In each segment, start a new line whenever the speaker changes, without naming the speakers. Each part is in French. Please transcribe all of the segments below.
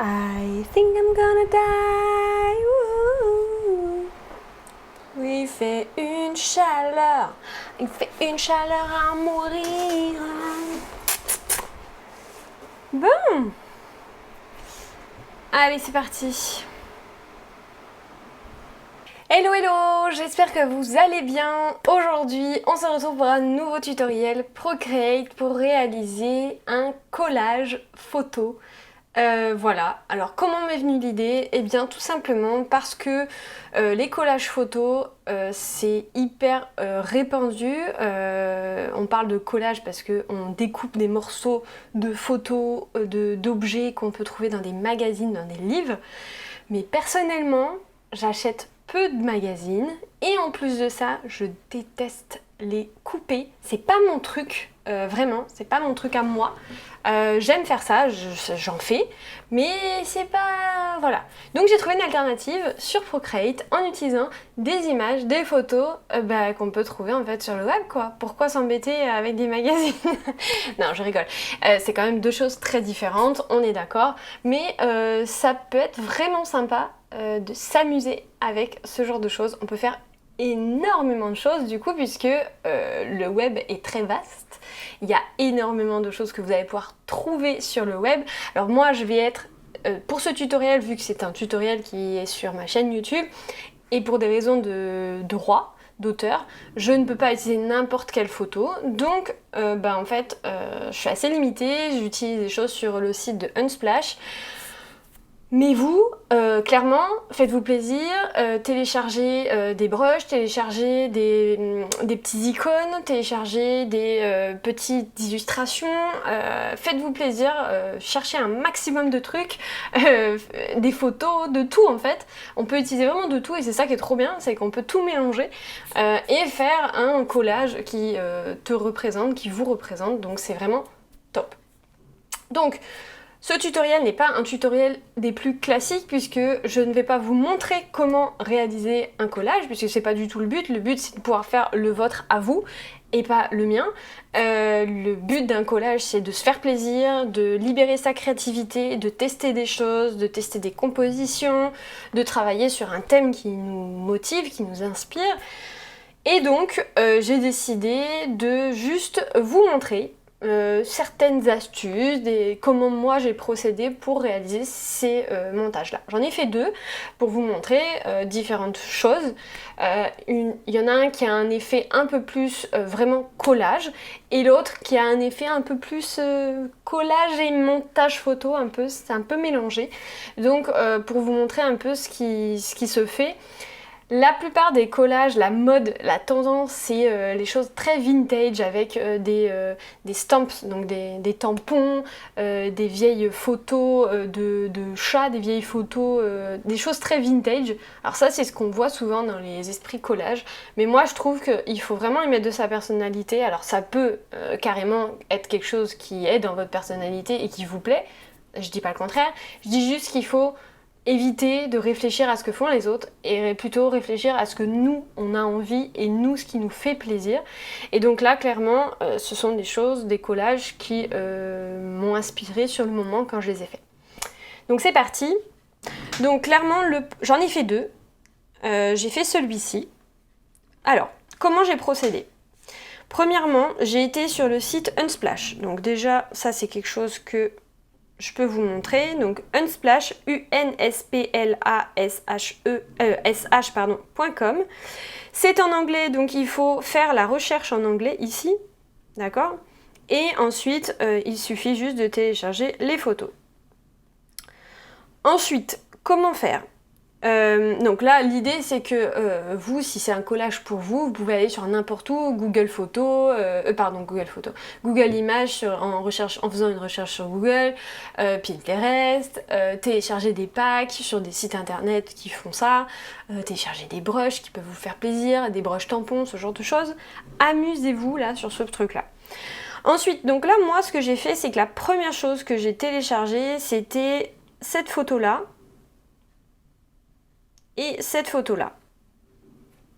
I think I'm gonna die. Ouh. Oui, il fait une chaleur. Il fait une chaleur à mourir. Bon. Allez, c'est parti. Hello hello, j'espère que vous allez bien. Aujourd'hui, on se retrouve pour un nouveau tutoriel Procreate pour réaliser un collage photo. Voilà, alors comment m'est venue l'idée? Eh bien tout simplement parce que les collages photos c'est hyper répandu. On parle de collage parce qu'on découpe des morceaux de photos, d'objets qu'on peut trouver dans des magazines, dans des livres. Mais personnellement, j'achète peu de magazines et en plus de ça, je déteste les couper. C'est pas mon truc, vraiment, c'est pas mon truc à moi. J'aime faire ça, j'en fais, mais c'est pas... voilà. Donc j'ai trouvé une alternative sur Procreate en utilisant des images, des photos qu'on peut trouver en fait sur le web quoi. Pourquoi s'embêter avec des magazines? Non, je rigole. C'est quand même deux choses très différentes, on est d'accord, mais ça peut être vraiment sympa de s'amuser avec ce genre de choses. On peut faire énormément de choses du coup puisque le web est très vaste. Il y a énormément de choses que vous allez pouvoir trouver sur le web. Alors moi je vais être, pour ce tutoriel, vu que c'est un tutoriel qui est sur ma chaîne YouTube, et pour des raisons de droit, d'auteur, je ne peux pas utiliser n'importe quelle photo. Donc en fait je suis assez limitée, j'utilise des choses sur le site de Unsplash. Mais vous, clairement, faites-vous plaisir, téléchargez des brushes, téléchargez des petits icônes, téléchargez des petites illustrations, faites-vous plaisir, cherchez un maximum de trucs, des photos, de tout en fait. On peut utiliser vraiment de tout et c'est ça qui est trop bien, c'est qu'on peut tout mélanger et faire un collage qui te représente, qui vous représente, donc c'est vraiment top. Donc, ce tutoriel n'est pas un tutoriel des plus classiques puisque je ne vais pas vous montrer comment réaliser un collage puisque c'est pas du tout le but c'est de pouvoir faire le vôtre à vous et pas le mien. Le but d'un collage c'est de se faire plaisir, de libérer sa créativité, de tester des choses, de tester des compositions, de travailler sur un thème qui nous motive, qui nous inspire. Et donc j'ai décidé de juste vous montrer certaines astuces, comment moi j'ai procédé pour réaliser ces montages là. J'en ai fait deux pour vous montrer différentes choses. Il y en a un qui a un effet un peu plus vraiment collage et l'autre qui a un effet un peu plus collage et montage photo, c'est un peu mélangé. Donc pour vous montrer un peu ce qui se fait. La plupart des collages, la mode, la tendance, c'est les choses très vintage avec des stamps, donc des tampons, des vieilles photos de chats, des vieilles photos, des choses très vintage. Alors ça, c'est ce qu'on voit souvent dans les esprits collages, mais moi je trouve qu'il faut vraiment y mettre de sa personnalité. Alors ça peut carrément être quelque chose qui est dans votre personnalité et qui vous plaît, je dis pas le contraire, je dis juste qu'il faut éviter de réfléchir à ce que font les autres et plutôt réfléchir à ce que nous on a envie et nous ce qui nous fait plaisir. Et donc là clairement ce sont des choses, des collages qui m'ont inspiré sur le moment quand je les ai faits. Donc c'est parti. Donc clairement j'en ai fait deux. J'ai fait celui-ci. Alors comment j'ai procédé? Premièrement j'ai été sur le site Unsplash. Donc déjà ça c'est quelque chose que je peux vous montrer, donc Unsplash, unsplash.com. C'est en anglais, donc il faut faire la recherche en anglais ici, d'accord? Et ensuite, il suffit juste de télécharger les photos. Ensuite, comment faire? Donc là l'idée c'est que vous, si c'est un collage pour vous, vous pouvez aller sur n'importe où, Google Images en faisant une recherche sur Google, Pinterest, télécharger des packs sur des sites internet qui font ça, télécharger des brushes qui peuvent vous faire plaisir, des brushes tampons, ce genre de choses. Amusez-vous là sur ce truc là. Ensuite, donc là moi ce que j'ai fait c'est que la première chose que j'ai téléchargée c'était cette photo là et cette photo là.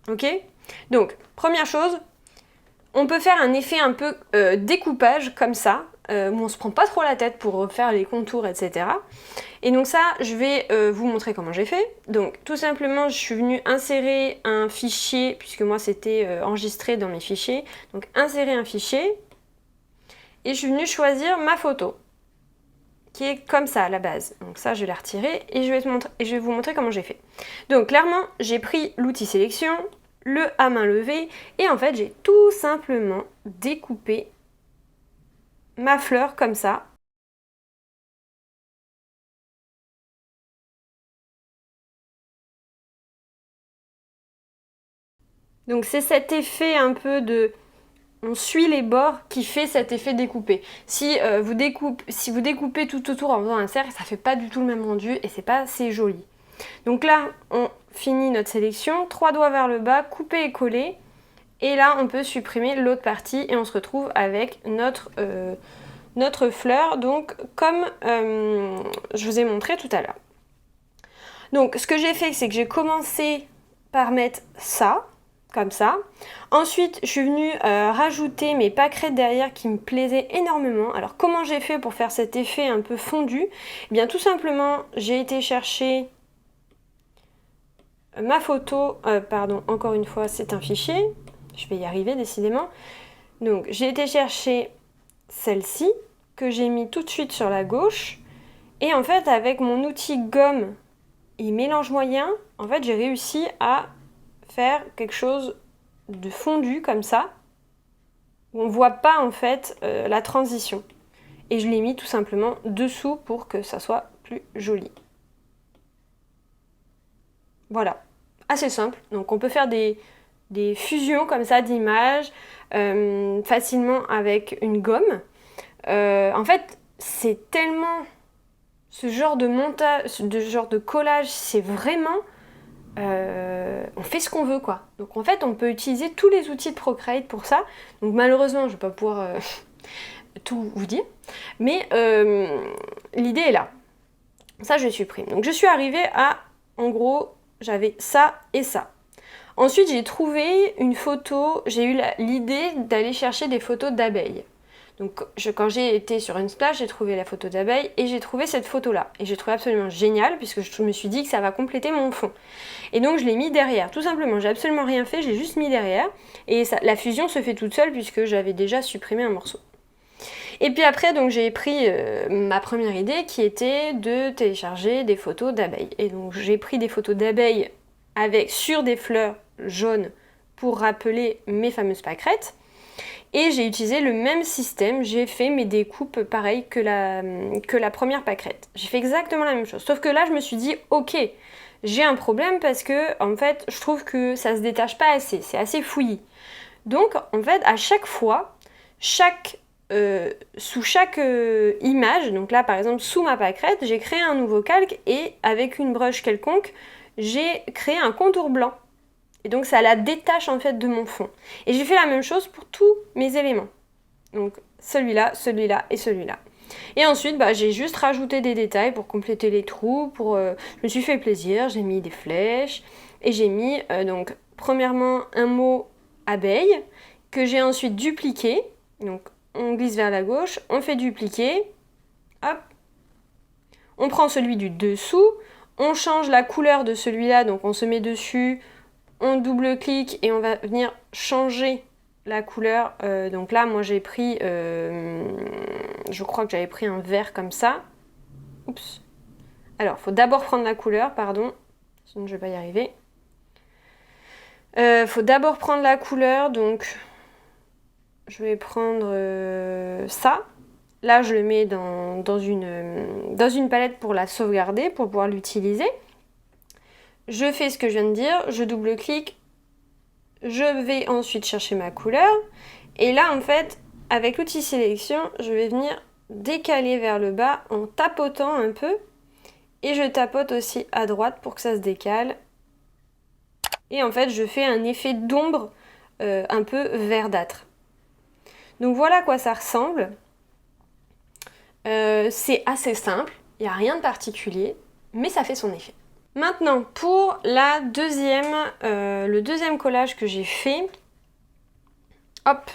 Ok? Donc, première chose, on peut faire un effet un peu découpage comme ça, où on se prend pas trop la tête pour refaire les contours, etc. Et donc ça, je vais vous montrer comment j'ai fait. Donc tout simplement, je suis venue insérer un fichier, puisque moi c'était enregistré dans mes fichiers. Donc insérer un fichier, et je suis venue choisir ma photo, qui est comme ça à la base. Donc ça, je vais la retirer et je vais vous montrer comment j'ai fait. Donc clairement, j'ai pris l'outil sélection, le à main levée, et en fait, j'ai tout simplement découpé ma fleur comme ça. Donc c'est cet effet un peu de... On suit les bords qui fait cet effet découpé. Si vous découpez tout autour en faisant un cercle, ça fait pas du tout le même rendu et c'est pas assez joli. Donc là, on finit notre sélection, 3 doigts vers le bas, couper et coller. Et là, on peut supprimer l'autre partie et on se retrouve avec notre fleur, donc comme je vous ai montré tout à l'heure. Donc ce que j'ai fait, c'est que j'ai commencé par mettre ça, comme ça. Ensuite, je suis venue rajouter mes pâquerettes derrière qui me plaisaient énormément. Alors comment j'ai fait pour faire cet effet un peu fondu? Eh bien tout simplement, j'ai été chercher ma photo, pardon, encore une fois, c'est un fichier. Je vais y arriver décidément. Donc j'ai été chercher celle-ci, que j'ai mis tout de suite sur la gauche. Et en fait, avec mon outil gomme et mélange moyen, en fait, j'ai réussi à faire quelque chose de fondu comme ça, où on ne voit pas en fait la transition. Et je l'ai mis tout simplement dessous pour que ça soit plus joli. Voilà, assez simple. Donc on peut faire des fusions comme ça d'images facilement avec une gomme. En fait, c'est tellement... Ce genre de montage, ce genre de collage, c'est vraiment... on fait ce qu'on veut quoi. Donc en fait on peut utiliser tous les outils de Procreate pour ça. Donc malheureusement je ne vais pas pouvoir tout vous dire. Mais l'idée est là. Ça je supprime. Donc je suis arrivée à, en gros, j'avais ça et ça. Ensuite j'ai trouvé une photo, j'ai eu l'idée d'aller chercher des photos d'abeilles. Donc quand j'ai été sur une plage, j'ai trouvé la photo d'abeille et j'ai trouvé cette photo-là. Et j'ai trouvé absolument génial puisque je me suis dit que ça va compléter mon fond. Et donc je l'ai mis derrière, tout simplement. J'ai absolument rien fait, j'ai juste mis derrière. Et ça, la fusion se fait toute seule puisque j'avais déjà supprimé un morceau. Et puis après, donc j'ai pris ma première idée qui était de télécharger des photos d'abeilles. Et donc j'ai pris des photos d'abeilles sur des fleurs jaunes pour rappeler mes fameuses pâquerettes. Et j'ai utilisé le même système, j'ai fait mes découpes pareilles que la première pâquerette. J'ai fait exactement la même chose, sauf que là je me suis dit ok, j'ai un problème parce que en fait je trouve que ça se détache pas assez, c'est assez fouillis. Donc en fait à chaque fois, sous chaque image, donc là par exemple sous ma pâquerette, j'ai créé un nouveau calque et avec une brush quelconque, j'ai créé un contour blanc. Et donc ça la détache en fait de mon fond. Et j'ai fait la même chose pour tous mes éléments. Donc celui-là, celui-là et celui-là. Et ensuite j'ai juste rajouté des détails pour compléter les trous. Je me suis fait plaisir, j'ai mis des flèches. Et j'ai mis donc premièrement un mot abeille que j'ai ensuite dupliqué. Donc on glisse vers la gauche, on fait dupliquer. Hop. On prend celui du dessous. On change la couleur de celui-là, donc on se met dessus. On double-clique et on va venir changer la couleur. Donc là, moi j'ai pris, je crois que j'avais pris un vert comme ça. Oups. Alors, il faut d'abord prendre la couleur, pardon. Sinon, je ne vais pas y arriver. Il faut d'abord prendre la couleur, donc je vais prendre ça. Là, je le mets dans une palette pour la sauvegarder, pour pouvoir l'utiliser. Je fais ce que je viens de dire, je double-clique, je vais ensuite chercher ma couleur. Et là, en fait, avec l'outil sélection, je vais venir décaler vers le bas en tapotant un peu. Et je tapote aussi à droite pour que ça se décale. Et en fait, je fais un effet d'ombre un peu verdâtre. Donc voilà à quoi ça ressemble. C'est assez simple, il n'y a rien de particulier, mais ça fait son effet. Maintenant, pour le deuxième collage que j'ai fait, hop.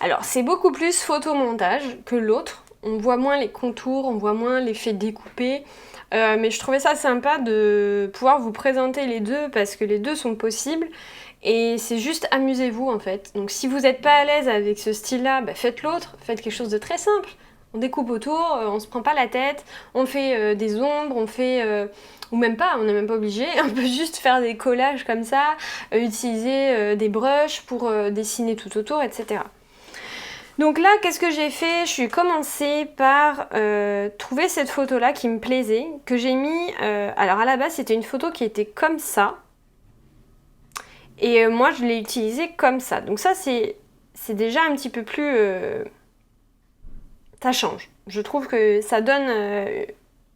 Alors, c'est beaucoup plus photomontage que l'autre. on voit moins les contours, on voit moins l'effet découpé. Mais je trouvais ça sympa de pouvoir vous présenter les deux parce que les deux sont possibles. Et c'est juste amusez-vous en fait. Donc si vous n'êtes pas à l'aise avec ce style-là, bah, faites l'autre, faites quelque chose de très simple. On découpe autour, on se prend pas la tête, on fait des ombres, on fait... ou même pas, on n'est même pas obligé, on peut juste faire des collages comme ça, utiliser des brushes pour dessiner tout autour, etc. Donc là, qu'est-ce que j'ai fait? Je suis commencée par trouver cette photo-là qui me plaisait, que j'ai mis... alors à la base, c'était une photo qui était comme ça. Et moi, je l'ai utilisée comme ça. Donc ça, c'est déjà un petit peu plus... ça change. Je trouve que ça donne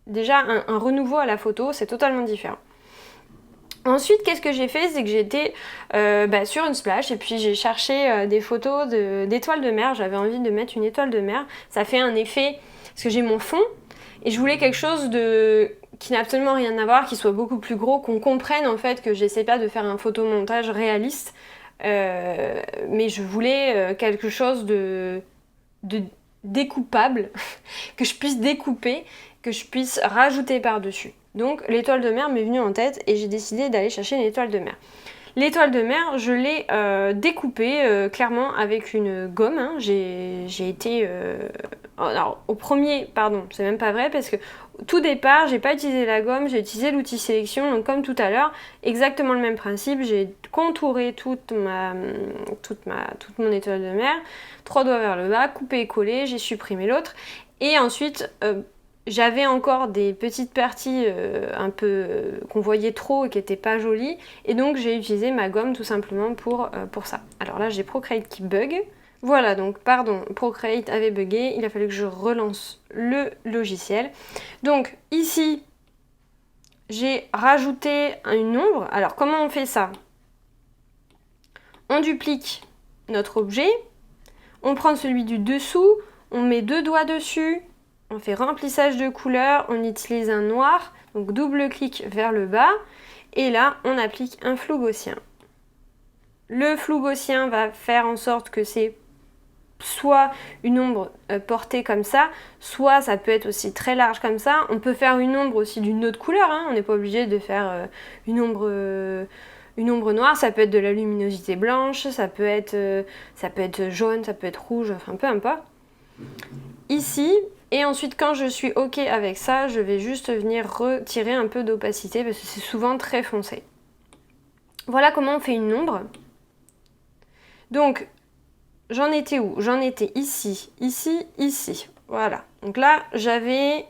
déjà un renouveau à la photo. C'est totalement différent. Ensuite, qu'est-ce que j'ai fait? C'est que j'étais sur une splash et puis j'ai cherché des photos d'étoiles de mer. J'avais envie de mettre une étoile de mer. Ça fait un effet... Parce que j'ai mon fond et je voulais quelque chose qui n'a absolument rien à voir, qui soit beaucoup plus gros, qu'on comprenne en fait que j'essaie pas de faire un photomontage réaliste, mais je voulais quelque chose de découpable, que je puisse découper, que je puisse rajouter par-dessus. Donc l'étoile de mer m'est venue en tête et j'ai décidé d'aller chercher une étoile de mer. L'étoile de mer, je l'ai découpée clairement avec une gomme. Hein. J'ai été... alors, au premier, pardon, c'est même pas vrai parce que tout départ, j'ai pas utilisé la gomme, j'ai utilisé l'outil sélection. Donc comme tout à l'heure, exactement le même principe. J'ai contouré toute mon étoile de mer, 3 doigts vers le bas, coupé et collé, j'ai supprimé l'autre. Et ensuite... j'avais encore des petites parties un peu qu'on voyait trop et qui n'étaient pas jolies. Et donc j'ai utilisé ma gomme tout simplement pour ça. Alors là j'ai Procreate qui bug. Voilà donc pardon, Procreate avait bugué. Il a fallu que je relance le logiciel. Donc ici j'ai rajouté une ombre. Alors comment on fait ça? On duplique notre objet. On prend celui du dessous. On met 2 doigts dessus. On fait remplissage de couleurs, on utilise un noir, donc double-clic vers le bas, et là on applique un flou gaussien. Le flou gaussien va faire en sorte que c'est soit une ombre portée comme ça, soit ça peut être aussi très large comme ça. On peut faire une ombre aussi d'une autre couleur, hein. On n'est pas obligé de faire une ombre noire, ça peut être de la luminosité blanche, ça peut être jaune, ça peut être rouge, enfin peu importe. Ici, et ensuite quand je suis ok avec ça, je vais juste venir retirer un peu d'opacité parce que c'est souvent très foncé. Voilà comment on fait une ombre. Donc, j'en étais où? J'en étais ici, ici, ici. Voilà. Donc là, j'avais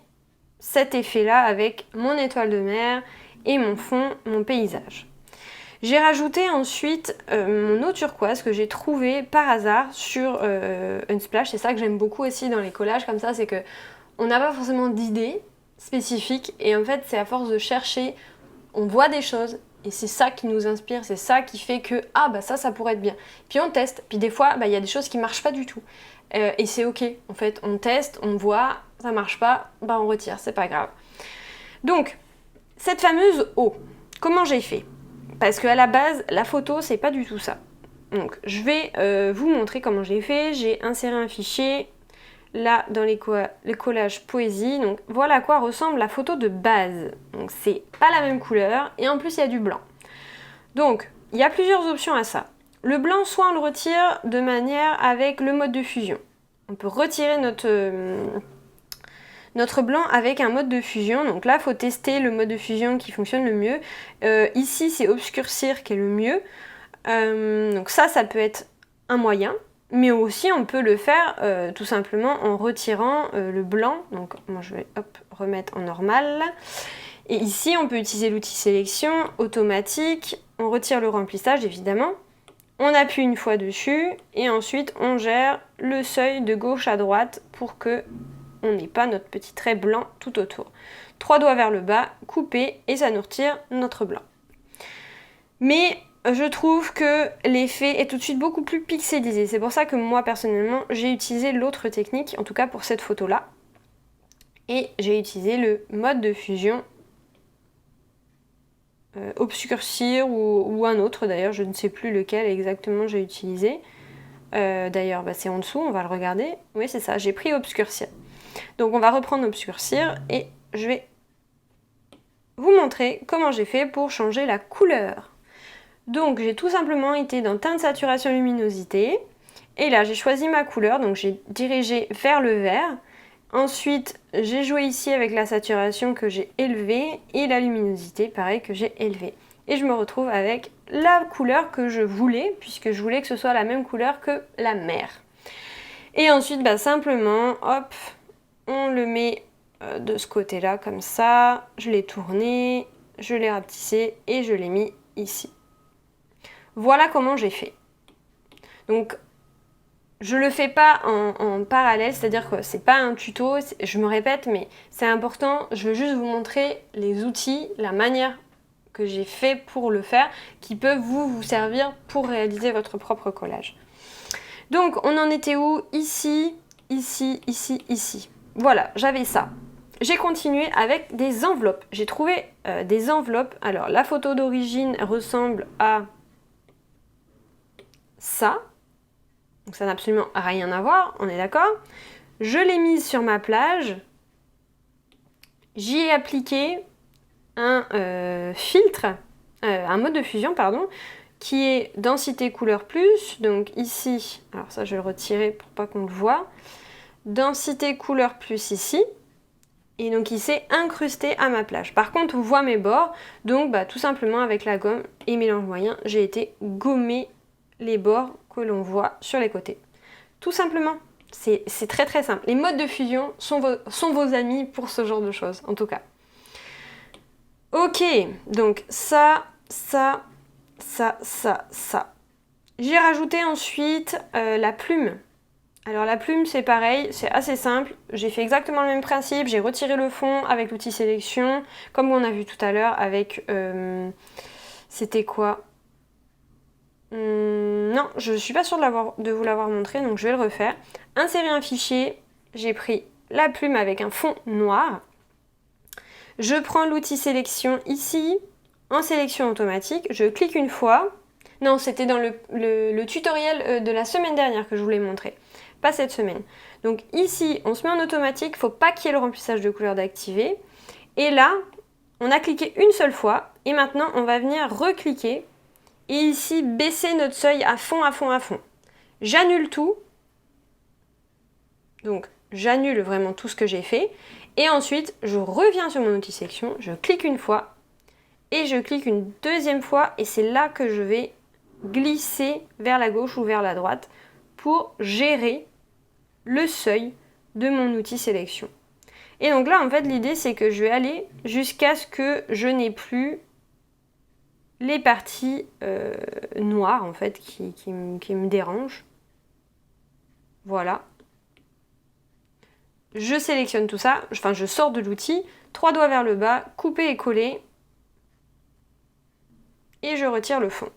cet effet-là avec mon étoile de mer et mon fond, mon paysage. J'ai rajouté ensuite mon eau turquoise que j'ai trouvé par hasard sur Unsplash. C'est ça que j'aime beaucoup aussi dans les collages comme ça, c'est que on n'a pas forcément d'idées spécifiques et en fait c'est à force de chercher, on voit des choses et c'est ça qui nous inspire, c'est ça qui fait que ah bah ça pourrait être bien. Puis on teste, puis des fois il y a des choses qui marchent pas du tout et c'est ok. En fait on teste, on voit, ça marche pas, bah on retire, c'est pas grave. Donc cette fameuse eau, comment j'ai fait? Parce qu'à la base, la photo, c'est pas du tout ça. Donc, je vais vous montrer comment j'ai fait. J'ai inséré un fichier, là, dans les collages poésie. Donc, voilà à quoi ressemble la photo de base. Donc, c'est pas la même couleur, et en plus, il y a du blanc. Donc, il y a plusieurs options à ça. Le blanc, soit on le retire de manière avec le mode de fusion. On peut retirer notre blanc avec un mode de fusion. Donc là, il faut tester le mode de fusion qui fonctionne le mieux. Ici, c'est obscurcir qui est le mieux. Donc ça peut être un moyen. Mais aussi, on peut le faire tout simplement en retirant le blanc. Donc moi, je vais remettre en normal. Et ici, on peut utiliser l'outil sélection automatique. On retire le remplissage, évidemment. On appuie une fois dessus. Et ensuite, on gère le seuil de gauche à droite pour que on n'ait pas notre petit trait blanc tout autour. 3 doigts vers le bas, couper et ça nous retire notre blanc. Mais je trouve que l'effet est tout de suite beaucoup plus pixelisé. C'est pour ça que moi personnellement j'ai utilisé l'autre technique, en tout cas pour cette photo là. Et j'ai utilisé le mode de fusion obscurcir ou un autre d'ailleurs, je ne sais plus lequel exactement j'ai utilisé. D'ailleurs c'est en dessous, on va le regarder. Oui c'est ça, j'ai pris obscurcir. Donc on va reprendre obscurcir et je vais vous montrer comment j'ai fait pour changer la couleur. Donc j'ai tout simplement été dans teinte, saturation, luminosité. Et là j'ai choisi ma couleur, donc j'ai dirigé vers le vert. Ensuite j'ai joué ici avec la saturation que j'ai élevée et la luminosité pareil que j'ai élevée. Et je me retrouve avec la couleur que je voulais, puisque je voulais que ce soit la même couleur que la mer. Et ensuite bah, simplement, hop, on le met de ce côté-là comme ça. Je l'ai tourné, je l'ai rapetissé et je l'ai mis ici. Voilà comment j'ai fait. Donc je le fais pas en parallèle, c'est-à-dire que c'est pas un tuto, je me répète, mais c'est important, je veux juste vous montrer les outils, la manière que j'ai fait pour le faire, qui peuvent vous servir pour réaliser votre propre collage. Donc on en était où? Ici, ici, ici, ici. Voilà, j'avais ça. J'ai continué avec des enveloppes. J'ai trouvé des enveloppes. Alors la photo d'origine ressemble à ça. Donc ça n'a absolument rien à voir, on est d'accord. Je l'ai mise sur ma plage. J'y ai appliqué un filtre, un mode de fusion, pardon, qui est densité couleur plus. Donc ici, alors ça je vais le retirer pour pas qu'on le voit. Densité couleur plus ici. Et donc il s'est incrusté à ma plage. Par contre, on voit mes bords. Donc bah, tout simplement avec la gomme et mélange moyen, j'ai été gommer les bords que l'on voit sur les côtés. Tout simplement. C'est très très simple. Les modes de fusion sont vos amis pour ce genre de choses, en tout cas. Ok, donc ça. J'ai rajouté ensuite la plume. Alors la plume c'est pareil, c'est assez simple. J'ai fait exactement le même principe. J'ai retiré le fond avec l'outil sélection, comme on a vu tout à l'heure avec... c'était quoi? Non, je suis pas sûre de vous l'avoir montré, donc je vais le refaire. Insérer un fichier, j'ai pris la plume avec un fond noir. Je prends l'outil sélection ici, en sélection automatique, je clique une fois. Non, c'était dans le tutoriel de la semaine dernière que je voulais montrer, pas cette semaine. Donc ici, on se met en automatique, il ne faut pas qu'il y ait le remplissage de couleurs d'activer. Et là, on a cliqué une seule fois, et maintenant on va venir recliquer. Et ici, baisser notre seuil à fond, à fond, à fond. J'annule tout. Donc, j'annule vraiment tout ce que j'ai fait. Et ensuite, je reviens sur mon outil sélection, je clique une fois. Et je clique une deuxième fois. Et c'est là que je vais glisser vers la gauche ou vers la droite pour gérer le seuil de mon outil sélection. Et donc là, en fait, l'idée, c'est que je vais aller jusqu'à ce que je n'ai plus les parties noires en fait qui me dérangent. Voilà. Je sélectionne tout ça, enfin je sors de l'outil, 3 doigts vers le bas, couper et coller. Et je retire le fond.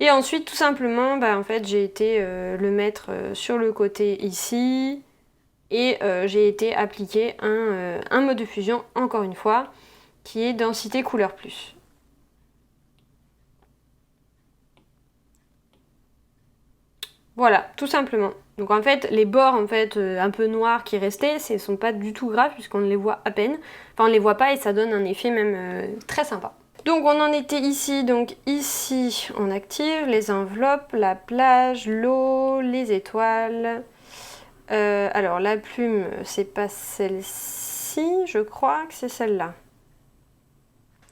Et ensuite tout simplement, bah, en fait j'ai été le mettre sur le côté ici. Et j'ai été appliquer un mode de fusion, encore une fois, qui est densité couleur plus. Voilà, tout simplement. Donc en fait, les bords en fait un peu noirs qui restaient, ce ne sont pas du tout graves puisqu'on les voit à peine. Enfin, on les voit pas et ça donne un effet même très sympa. Donc on en était ici, donc ici on active les enveloppes, la plage, l'eau, les étoiles. Alors la plume, c'est pas celle-ci, je crois que c'est celle-là.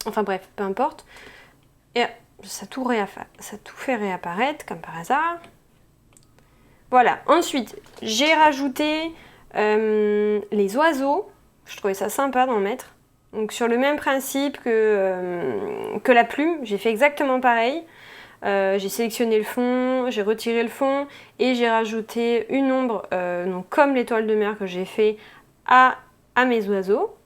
Enfin bref, peu importe. Et ça tout fait réapparaître comme par hasard. Voilà, ensuite j'ai rajouté les oiseaux, je trouvais ça sympa d'en mettre. Donc sur le même principe que la plume, j'ai fait exactement pareil. J'ai sélectionné le fond, j'ai retiré le fond et j'ai rajouté une ombre, donc comme l'étoile de mer que j'ai fait à mes oiseaux.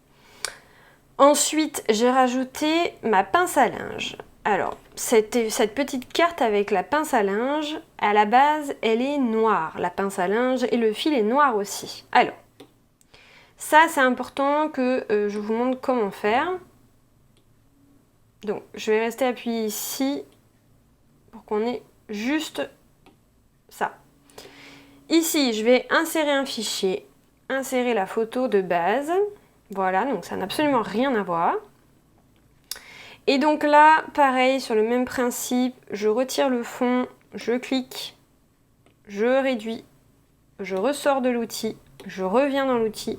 Ensuite j'ai rajouté ma pince à linge. Alors, cette petite carte avec la pince à linge, à la base, elle est noire, la pince à linge, et le fil est noir aussi. Alors, ça c'est important que je vous montre comment faire. Donc, je vais rester appuyée ici pour qu'on ait juste ça. Ici, je vais insérer un fichier, insérer la photo de base. Voilà, donc ça n'a absolument rien à voir. Et donc là, pareil, sur le même principe, je retire le fond, je clique, je réduis, je ressors de l'outil, je reviens dans l'outil,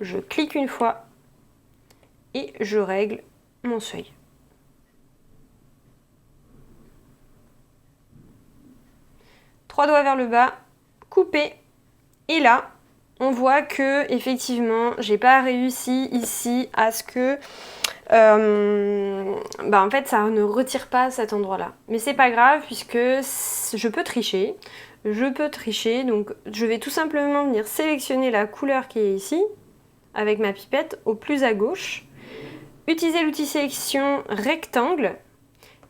je clique une fois et je règle mon seuil. Trois doigts vers le bas, couper. Et là, on voit que effectivement, j'ai pas réussi ici à ce que en fait ça ne retire pas cet endroit là, mais c'est pas grave puisque je peux tricher, donc je vais tout simplement venir sélectionner la couleur qui est ici avec ma pipette au plus à gauche, utiliser l'outil sélection rectangle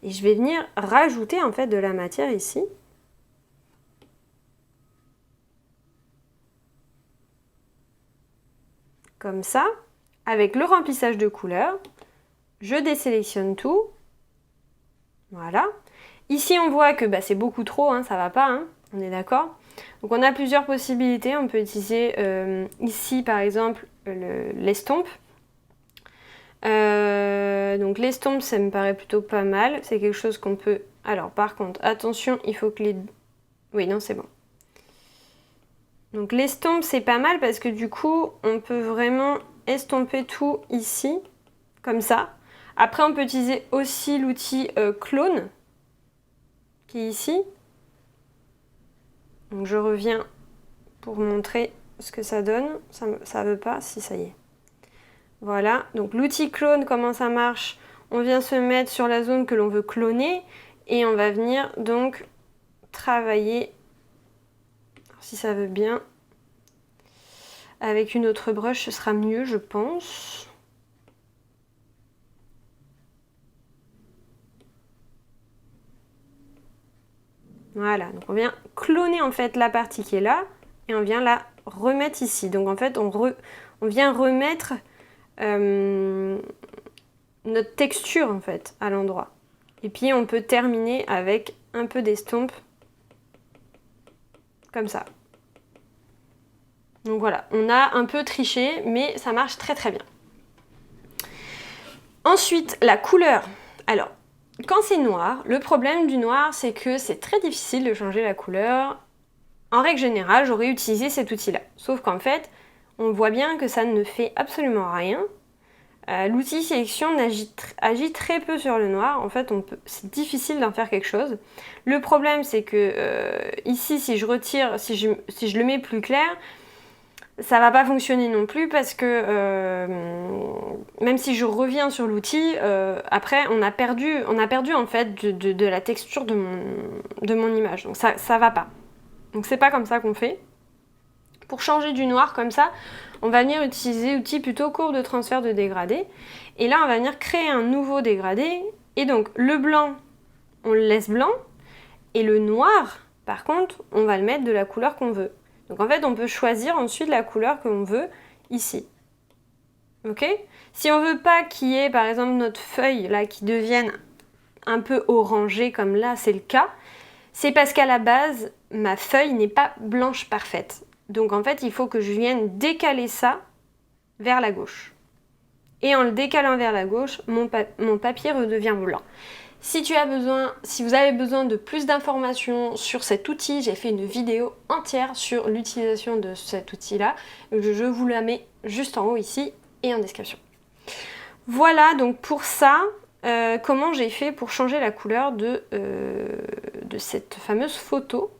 et je vais venir rajouter en fait de la matière ici. Comme ça, avec le remplissage de couleurs. Je désélectionne tout. Voilà. Ici, on voit que c'est beaucoup trop, hein, ça va pas, hein, on est d'accord. Donc on a plusieurs possibilités. On peut utiliser ici, par exemple, l'estompe. Donc l'estompe, ça me paraît plutôt pas mal. C'est quelque chose qu'on peut... Alors, par contre, attention, il faut que les... Oui, non, c'est bon. Donc l'estompe, c'est pas mal parce que du coup, on peut vraiment estomper tout ici, comme ça. Après, on peut utiliser aussi l'outil clone, qui est ici. Donc je reviens pour montrer ce que ça donne. Ça veut pas, si ça y est. Voilà, donc l'outil clone, comment ça marche? On vient se mettre sur la zone que l'on veut cloner et on va venir donc travailler, si ça veut bien, avec une autre brush, ce sera mieux, je pense. Voilà, donc on vient cloner en fait la partie qui est là et on vient la remettre ici. Donc en fait, on vient remettre notre texture en fait à l'endroit. Et puis on peut terminer avec un peu d'estompe comme ça. Donc voilà, on a un peu triché, mais ça marche très très bien. Ensuite, la couleur. Alors, quand c'est noir, le problème du noir, c'est que c'est très difficile de changer la couleur. En règle générale, j'aurais utilisé cet outil-là. Sauf qu'en fait, on voit bien que ça ne fait absolument rien. L'outil sélection agit très peu sur le noir. En fait, c'est difficile d'en faire quelque chose. Le problème, c'est que ici, si je retire, si je le mets plus clair, ça va pas fonctionner non plus parce que même si je reviens sur l'outil, après on a perdu en fait de la texture de mon image. Donc ça va pas. Donc c'est pas comme ça qu'on fait. Pour changer du noir comme ça, on va venir utiliser l'outil plutôt courbe de transfert de dégradé. Et là on va venir créer un nouveau dégradé. Et donc le blanc, on le laisse blanc. Et le noir, par contre, on va le mettre de la couleur qu'on veut. Donc en fait, on peut choisir ensuite la couleur que l'on veut ici. Ok? Si on veut pas qu'il y ait par exemple notre feuille là qui devienne un peu orangée comme là c'est le cas, c'est parce qu'à la base, ma feuille n'est pas blanche parfaite. Donc en fait, il faut que je vienne décaler ça vers la gauche. Et en le décalant vers la gauche, mon papier redevient blanc. Si vous avez besoin de plus d'informations sur cet outil, j'ai fait une vidéo entière sur l'utilisation de cet outil-là. Je vous la mets juste en haut ici et en description. Voilà donc pour ça, comment j'ai fait pour changer la couleur de cette fameuse photo.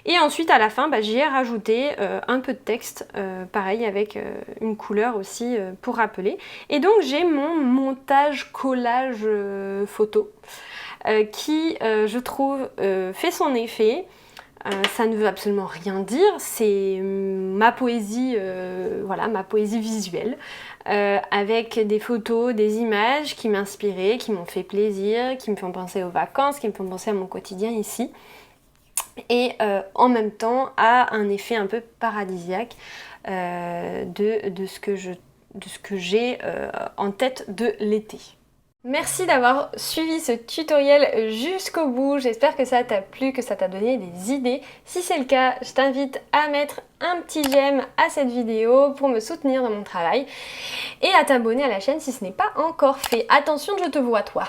Et ensuite à la fin, j'y ai rajouté un peu de texte, pareil avec une couleur aussi pour rappeler. Et donc j'ai mon montage collage photo qui, je trouve, fait son effet. Ça ne veut absolument rien dire, c'est ma poésie, voilà, ma poésie visuelle, avec des photos, des images qui m'inspiraient, qui m'ont fait plaisir, qui me font penser aux vacances, qui me font penser à mon quotidien ici. Et en même temps a un effet un peu paradisiaque de ce que j'ai en tête de l'été. Merci d'avoir suivi ce tutoriel jusqu'au bout, j'espère que ça t'a plu, que ça t'a donné des idées. Si c'est le cas, je t'invite à mettre un petit j'aime à cette vidéo pour me soutenir dans mon travail et à t'abonner à la chaîne si ce n'est pas encore fait. Attention, je te vois toi.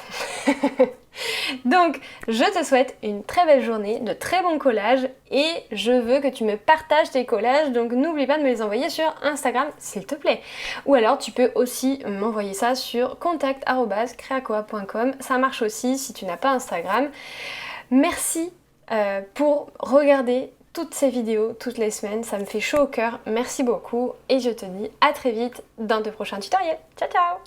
Donc, je te souhaite une très belle journée, de très bons collages et je veux que tu me partages tes collages, donc n'oublie pas de me les envoyer sur Instagram s'il te plaît. Ou alors tu peux aussi m'envoyer ça sur contact@creacoa.com, ça marche aussi si tu n'as pas Instagram. Merci pour regarder toutes ces vidéos toutes les semaines, ça me fait chaud au cœur, merci beaucoup et je te dis à très vite dans de prochains tutoriels. Ciao ciao!